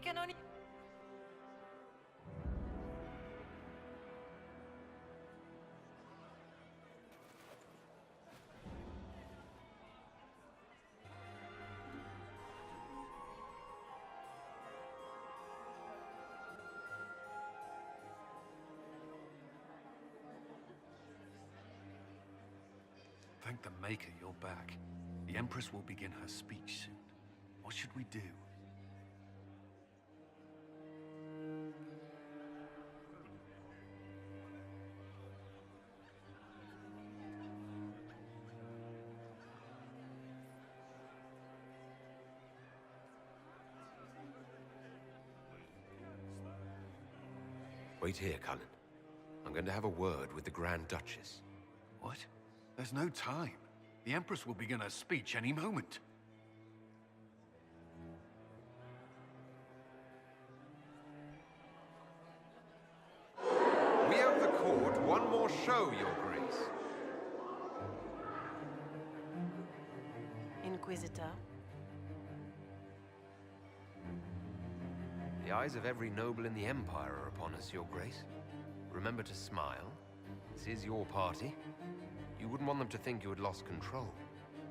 can only... Thank the Maker you're back. The Empress will begin her speech soon. What should we do? Wait here, Cullen. I'm going to have a word with the Grand Duchess. What? There's no time. The Empress will begin her speech any moment. We of the court one more show, Your Grace. Inquisitor. The eyes of every noble in the Empire are upon us, Your Grace. Remember to smile. This is your party. You wouldn't want them to think you had lost control.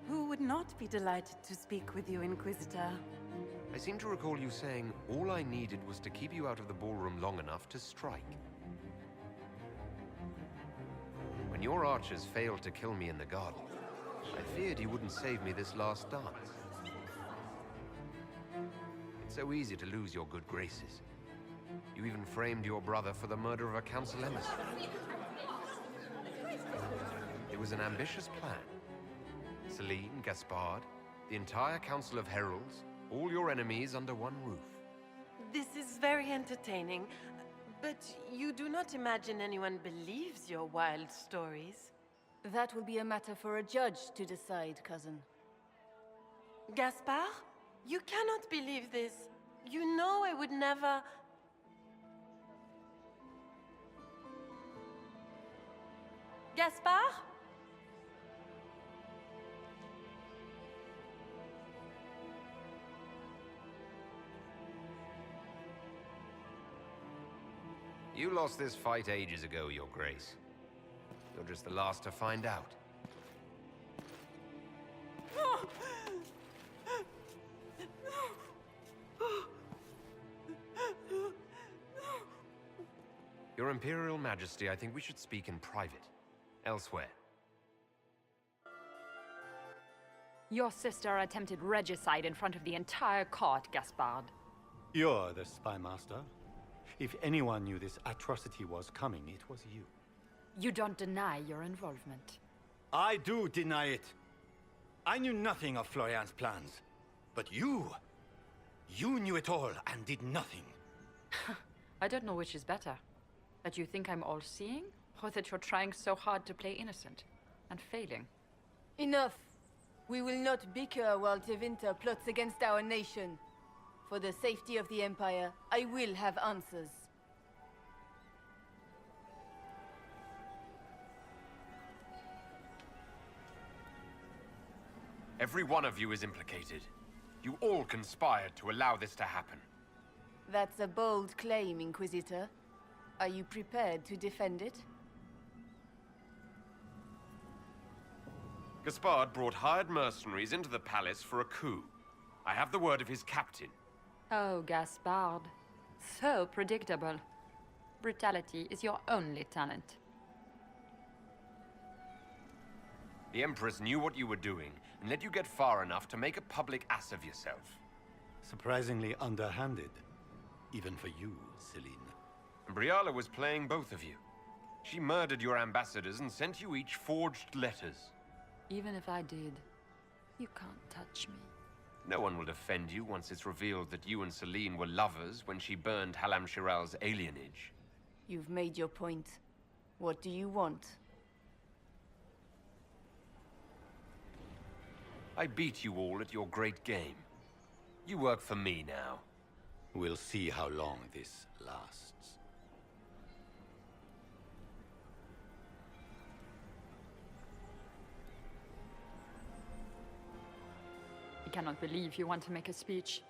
Who would not be delighted to speak with you, Inquisitor? I seem to recall you saying all I needed was to keep you out of the ballroom long enough to strike. When your archers failed to kill me in the garden, I feared you wouldn't save me this last dance. It's so easy to lose your good graces. You even framed your brother for the murder of a council emissary. It was an ambitious plan. Celine, Gaspard, the entire Council of Heralds, all your enemies under one roof. This is very entertaining, but you do not imagine anyone believes your wild stories. That will be a matter for a judge to decide, cousin. Gaspard? You cannot believe this. You know I would never... Gaspard? You lost this fight ages ago, Your Grace. You're just the last to find out. Your Imperial Majesty, I think we should speak in private. Elsewhere. Your sister attempted regicide in front of the entire court, Gaspard. You're the spy master. If anyone knew this atrocity was coming, it was you. You don't deny your involvement. I do deny it. I knew nothing of Florian's plans. But you knew it all and did nothing. I don't know which is better. That you think I'm all-seeing, or that you're trying so hard to play innocent, and failing. Enough. We will not bicker while Tevinter plots against our nation. For the safety of the Empire, I will have answers. Every one of you is implicated. You all conspired to allow this to happen. That's a bold claim, Inquisitor. Are you prepared to defend it? Gaspard brought hired mercenaries into the palace for a coup. I have the word of his captain. Oh, Gaspard. So predictable. Brutality is your only talent. The Empress knew what you were doing and let you get far enough to make a public ass of yourself. Surprisingly underhanded. Even for you, Celine. And Briala was playing both of you. She murdered your ambassadors and sent you each forged letters. Even if I did, you can't touch me. No one will defend you once it's revealed that you and Celine were lovers when she burned Halam Shiral's alienage. You've made your point. What do you want? I beat you all at your great game. You work for me now. We'll see how long this lasts. I cannot believe you want to make a speech.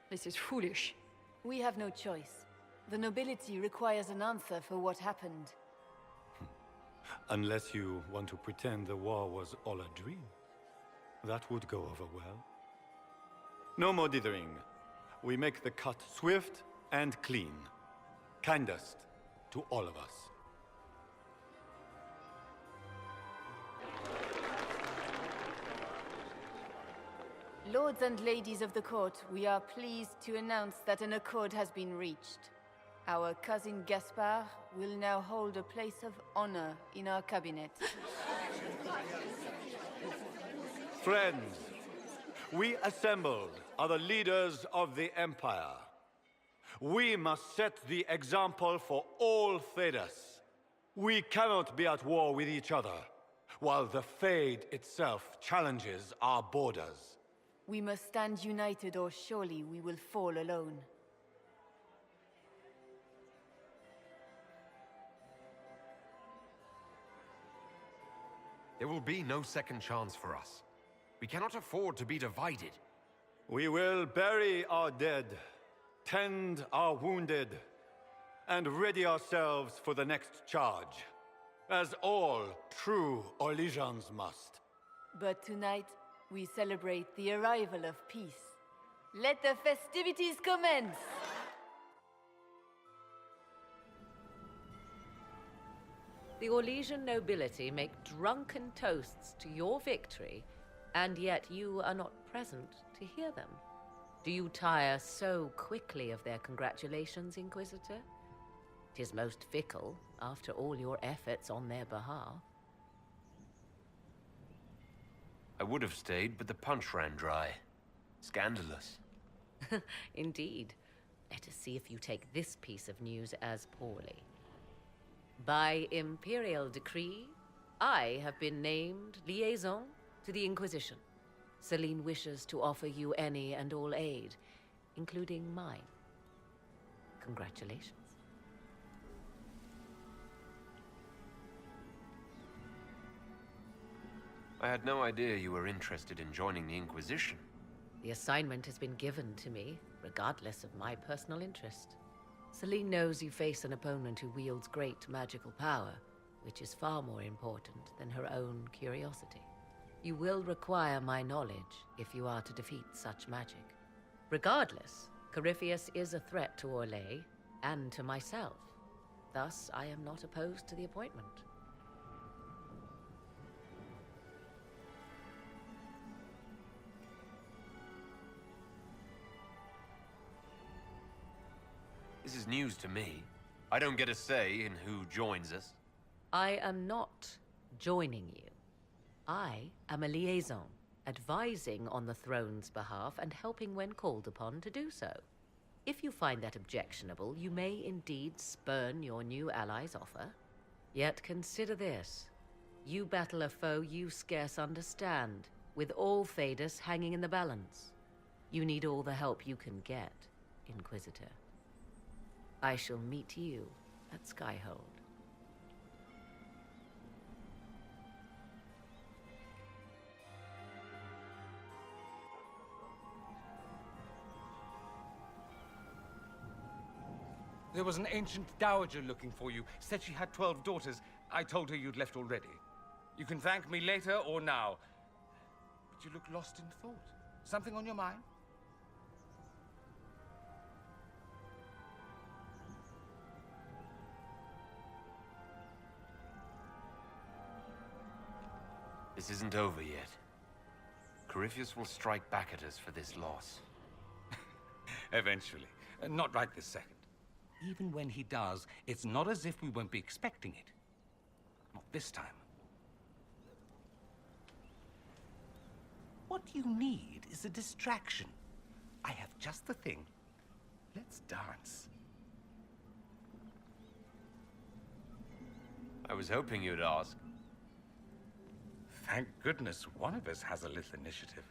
This is foolish. We have no choice. The nobility requires an answer for what happened. Unless you want to pretend the war was all a dream. That would go over well. No more dithering. We make the cut swift and clean. Kindest to all of us. Lords and ladies of the court, we are pleased to announce that an accord has been reached. Our cousin Gaspard will now hold a place of honor in our cabinet. Friends, we assembled are the leaders of the Empire. We must set the example for all Thedas. We cannot be at war with each other, while the Fade itself challenges our borders. We must stand united, or surely we will fall alone. There will be no second chance for us. We cannot afford to be divided. We will bury our dead, tend our wounded, and ready ourselves for the next charge, as all true Orlesians must. But tonight, we celebrate the arrival of peace. Let the festivities commence! The Orlesian nobility make drunken toasts to your victory, and yet you are not present to hear them. Do you tire so quickly of their congratulations, Inquisitor? 'Tis most fickle, after all your efforts on their behalf. I would have stayed, but the punch ran dry. Scandalous. Indeed. Let us see if you take this piece of news as poorly. By imperial decree, I have been named liaison to the Inquisition. Celine wishes to offer you any and all aid, including mine. Congratulations. I had no idea you were interested in joining the Inquisition. The assignment has been given to me, regardless of my personal interest. Celine knows you face an opponent who wields great magical power, which is far more important than her own curiosity. You will require my knowledge if you are to defeat such magic. Regardless, Corypheus is a threat to Orlais and to myself. Thus, I am not opposed to the appointment. This is news to me. I don't get a say in who joins us. I am not joining you. I am a liaison, advising on the throne's behalf and helping when called upon to do so. If you find that objectionable, you may indeed spurn your new ally's offer. Yet consider this. You battle a foe you scarce understand, with all Thedas hanging in the balance. You need all the help you can get, Inquisitor. I shall meet you at Skyhold. There was an ancient dowager looking for you. Said she had 12 daughters. I told her you'd left already. You can thank me later or now. But you look lost in thought. Something on your mind? This isn't over yet. Corypheus will strike back at us for this loss. Eventually. Not right this second. Even when he does, it's not as if we won't be expecting it. Not this time. What you need is a distraction. I have just the thing. Let's dance. I was hoping you'd ask. Thank goodness one of us has a little initiative.